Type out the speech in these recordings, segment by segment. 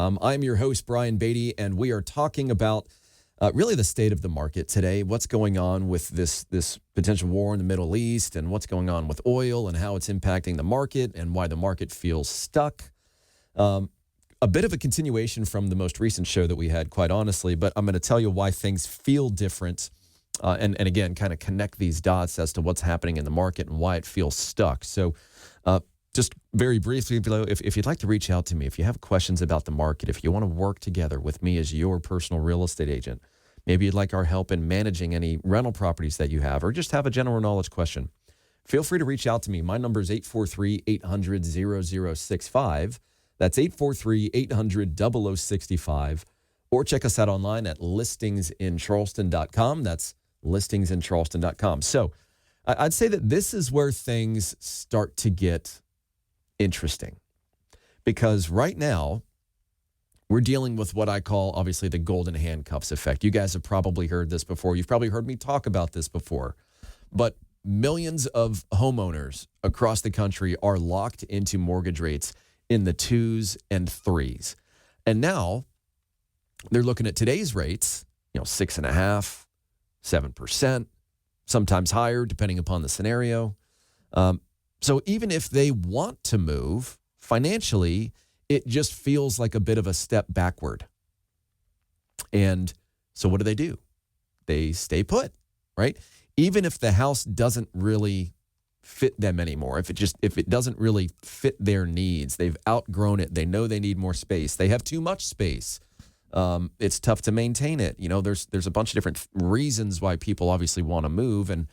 I'm your host, Brian Beatty, and we are talking about really the state of the market today, what's going on with this potential war in the Middle East, and what's going on with oil and how it's impacting the market and why the market feels stuck. A bit of a continuation from the most recent show that we had, quite honestly, but I'm going to tell you why things feel different and again, kind of connect these dots as to what's happening in the market and why it feels stuck. So just very briefly below, if you'd like to reach out to me, if you have questions about the market, if you want to work together with me as your personal real estate agent, maybe you'd like our help in managing any rental properties that you have, or just have a general knowledge question, feel free to reach out to me. My number is 843-800-0065. That's 843-800-0065. Or check us out online at listingsincharleston.com. That's listingsincharleston.com. So I'd say that this is where things start to get interesting, because right now we're dealing with what I call, obviously, the golden handcuffs effect. You guys have probably heard this before. You've probably heard me talk about this before. But millions of homeowners across the country are locked into mortgage rates in the 2s and 3s. And now they're looking at today's rates, 6.5%, 7%, sometimes higher, depending upon the scenario. So even if they want to move financially, it just feels like a bit of a step backward. And so what do? They stay put, right? Even if the house doesn't really fit them anymore, if it doesn't really fit their needs, they've outgrown it, they know they need more space, they have too much space, it's tough to maintain it. There's a bunch of different reasons why people obviously want to move, and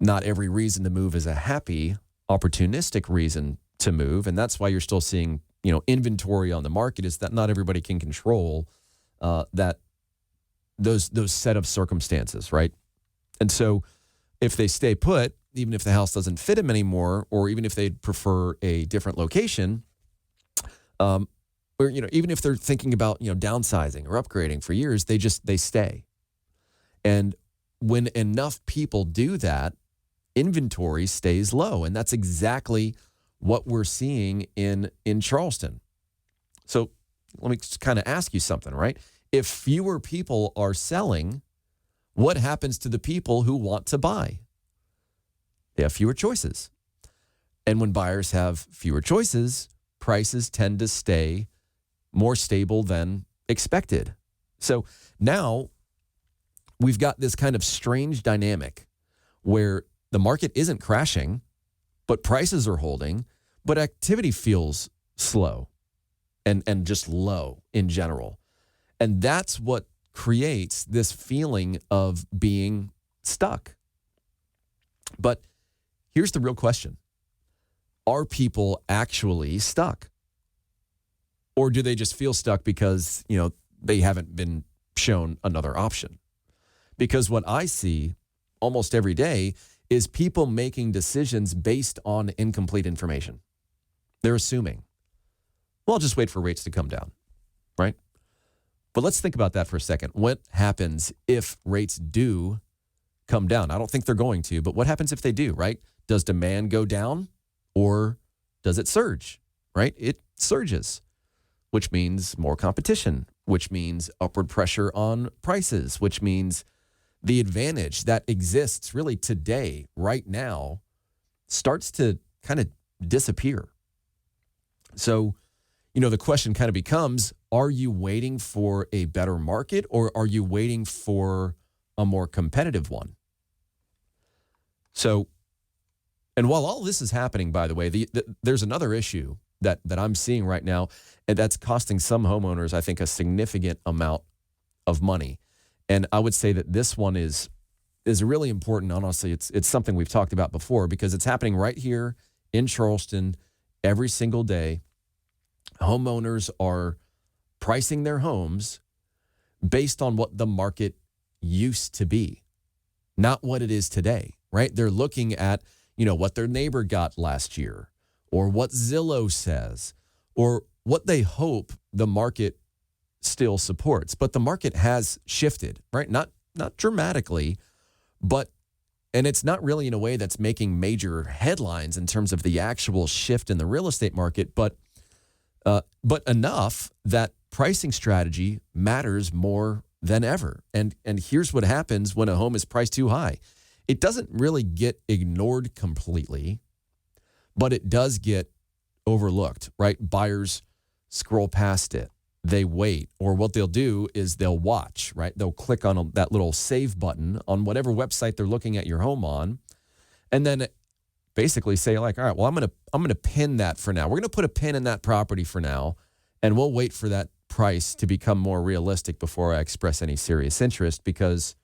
not every reason to move is a happy, opportunistic reason to move. And that's why you're still seeing, inventory on the market, is that not everybody can control those set of circumstances, right? And so if they stay put, even if the house doesn't fit them anymore, or even if they'd prefer a different location, or even if they're thinking about downsizing or upgrading for years, they stay. And when enough people do that, inventory stays low, and that's exactly what we're seeing in Charleston. So let me just kind of ask you something, right? If fewer people are selling, what happens to the people who want to buy? They have fewer choices. And when buyers have fewer choices, prices tend to stay more stable than expected. So now we've got this kind of strange dynamic where the market isn't crashing, but prices are holding, but activity feels slow and just low in general. And that's what creates this feeling of being stuck. But here's the real question. Are people actually stuck? Or do they just feel stuck because, they haven't been shown another option? Because what I see almost every day is people making decisions based on incomplete information. They're assuming, well, I'll just wait for rates to come down, right? But let's think about that for a second. What happens if rates do come down? I don't think they're going to, but what happens if they do, right? Does demand go down, or does it surge, right? It surges, which means more competition, which means upward pressure on prices, which means the advantage that exists really today, right now, starts to kind of disappear. So, the question kind of becomes, are you waiting for a better market, or are you waiting for a more competitive one? So, and while all this is happening, by the way, there's another issue that I'm seeing right now, and that's costing some homeowners, I think, a significant amount of money. And I would say that this one is really important. Honestly, it's something we've talked about before, because it's happening right here in Charleston every single day. Homeowners are pricing their homes based on what the market used to be, not what it is today, right? They're looking at, what their neighbor got last year, or what Zillow says, or what they hope the market still supports. But the market has shifted, right? Not dramatically, and it's not really in a way that's making major headlines in terms of the actual shift in the real estate market, but but enough that pricing strategy matters more than ever. And here's what happens when a home is priced too high. It doesn't really get ignored completely, but it does get overlooked, right? Buyers scroll past it. They wait, or what they'll do is they'll watch, right? They'll click on that little save button on whatever website they're looking at your home on, and then basically say like, all right, well, I'm gonna pin that for now. We're gonna put a pin in that property for now, and we'll wait for that price to become more realistic before I express any serious interest, because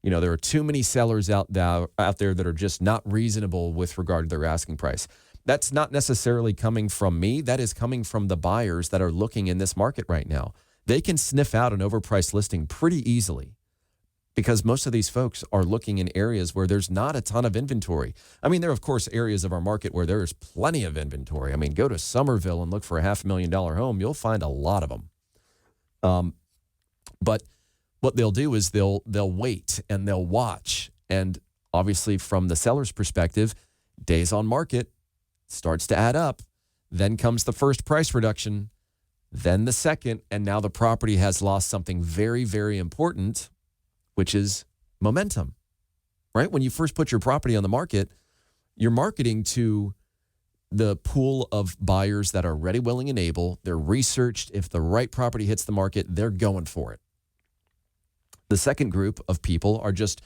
there are too many sellers out there that are just not reasonable with regard to their asking price. That's not necessarily coming from me. That is coming from the buyers that are looking in this market right now. They can sniff out an overpriced listing pretty easily because most of these folks are looking in areas where there's not a ton of inventory. I mean, there are, of course, areas of our market where there's plenty of inventory. I mean, go to Somerville and look for a $500,000 home. You'll find a lot of them. But what they'll do is they'll wait and they'll watch. And obviously, from the seller's perspective, days on market starts to add up. Then comes the first price reduction, then the second, and now the property has lost something very, very important, which is momentum, right? When you first put your property on the market, you're marketing to the pool of buyers that are ready, willing, and able. They're researched. If the right property hits the market, they're going for it. The second group of people are just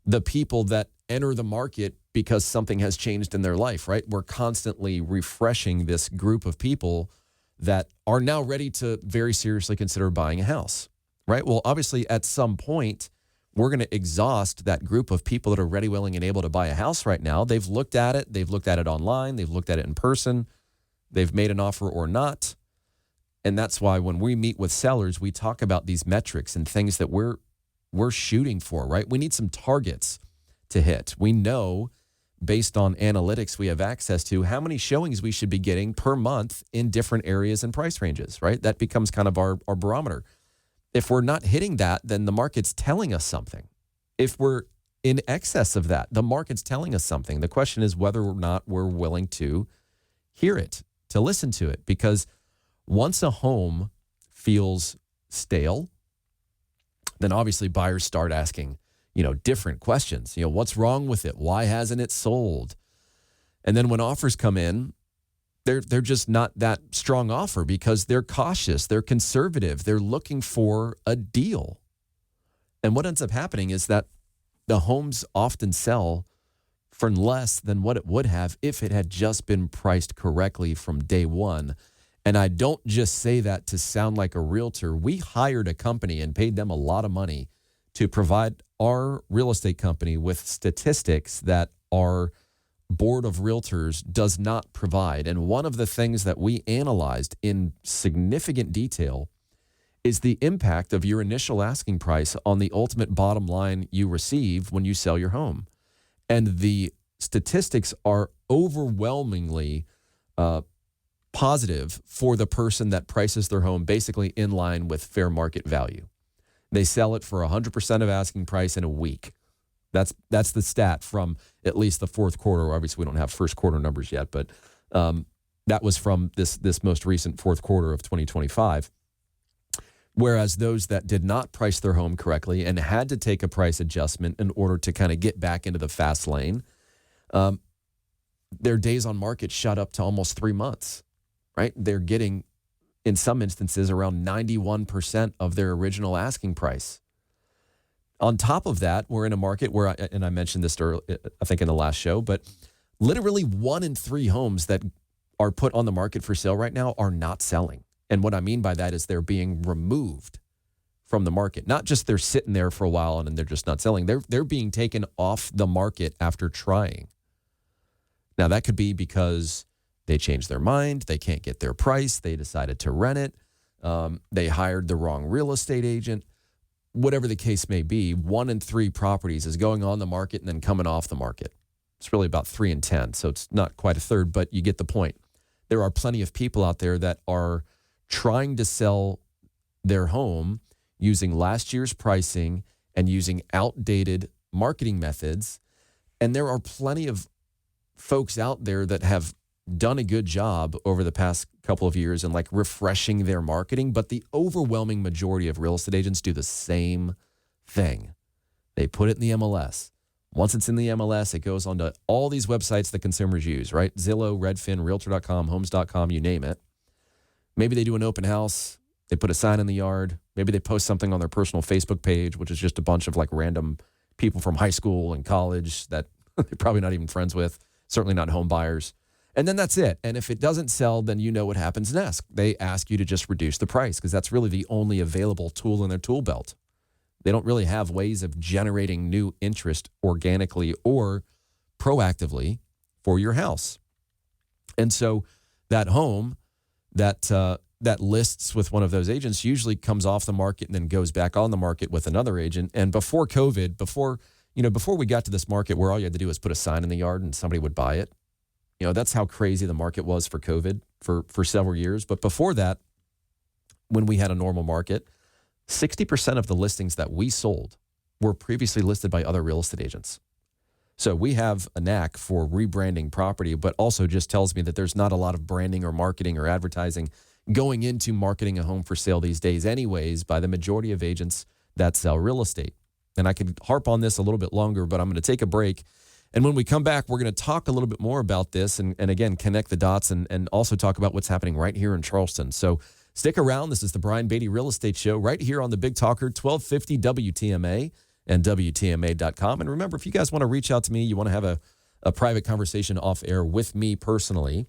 the people that enter the market because something has changed in their life, right? We're constantly refreshing this group of people that are now ready to very seriously consider buying a house, right? Well, obviously, at some point, we're going to exhaust that group of people that are ready, willing, and able to buy a house right now. They've looked at it. They've looked at it online. They've looked at it in person. They've made an offer or not. And that's why when we meet with sellers, we talk about these metrics and things that we're shooting for, right? We need some targets to hit. We know, based on analytics we have access to, how many showings we should be getting per month in different areas and price ranges, right? That becomes kind of our barometer. If we're not hitting that, then the market's telling us something. If we're in excess of that, the market's telling us something. The question is whether or not we're willing to hear it, to listen to it. Because once a home feels stale, then obviously buyers start asking, different questions. What's wrong with it? Why hasn't it sold? And then when offers come in, they're just not that strong offer because they're cautious, they're conservative, they're looking for a deal. And what ends up happening is that the homes often sell for less than what it would have if it had just been priced correctly from day one. And I don't just say that to sound like a realtor. We hired a company and paid them a lot of money to provide our real estate company with statistics that our board of realtors does not provide. And one of the things that we analyzed in significant detail is the impact of your initial asking price on the ultimate bottom line you receive when you sell your home. And the statistics are overwhelmingly positive for the person that prices their home basically in line with fair market value. They sell it for 100% of asking price in a week. That's the stat from at least the fourth quarter. Obviously, we don't have first quarter numbers yet, but that was from this most recent fourth quarter of 2025. Whereas those that did not price their home correctly and had to take a price adjustment in order to kind of get back into the fast lane, their days on market shot up to almost 3 months, right? They're getting, in some instances, around 91% of their original asking price. On top of that, we're in a market where, and I mentioned this earlier, I think in the last show, but literally 1 in 3 homes that are put on the market for sale right now are not selling. And what I mean by that is they're being removed from the market. Not just they're sitting there for a while and they're just not selling. They're being taken off the market after trying. Now, that could be because they changed their mind, they can't get their price, they decided to rent it, they hired the wrong real estate agent. Whatever the case may be, 1 in 3 properties is going on the market and then coming off the market. It's really about 3 in 10, so it's not quite a third, but you get the point. There are plenty of people out there that are trying to sell their home using last year's pricing and using outdated marketing methods. And there are plenty of folks out there that have done a good job over the past couple of years and like refreshing their marketing, but the overwhelming majority of real estate agents do the same thing. They put it in the MLS. Once it's in the MLS, it goes onto all these websites that consumers use, right? Zillow, Redfin, Realtor.com, Homes.com, you name it. Maybe they do an open house. They put a sign in the yard. Maybe they post something on their personal Facebook page, which is just a bunch of like random people from high school and college that they're probably not even friends with, certainly not home buyers. And then that's it. And if it doesn't sell, then you know what happens next. They ask you to just reduce the price because that's really the only available tool in their tool belt. They don't really have ways of generating new interest organically or proactively for your house. And so that home that lists with one of those agents usually comes off the market and then goes back on the market with another agent. And before COVID, before we got to this market where all you had to do was put a sign in the yard and somebody would buy it, that's how crazy the market was for COVID for several years. But before that, when we had a normal market, 60% of the listings that we sold were previously listed by other real estate agents. So we have a knack for rebranding property, but also just tells me that there's not a lot of branding or marketing or advertising going into marketing a home for sale these days anyways by the majority of agents that sell real estate. And I could harp on this a little bit longer, but I'm going to take a break. And when we come back, we're going to talk a little bit more about this and again, connect the dots and also talk about what's happening right here in Charleston. So stick around. This is the Brian Beatty Real Estate Show right here on the Big Talker, 1250 WTMA and WTMA.com. And remember, if you guys want to reach out to me, you want to have a private conversation off air with me personally,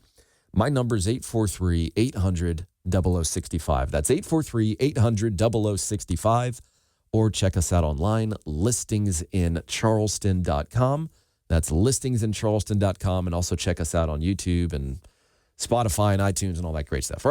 my number is 843-800-0065. That's 843-800-0065. Or check us out online, listingsincharleston.com. That's listingsincharleston.com. And also check us out on YouTube and Spotify and iTunes and all that great stuff. All right.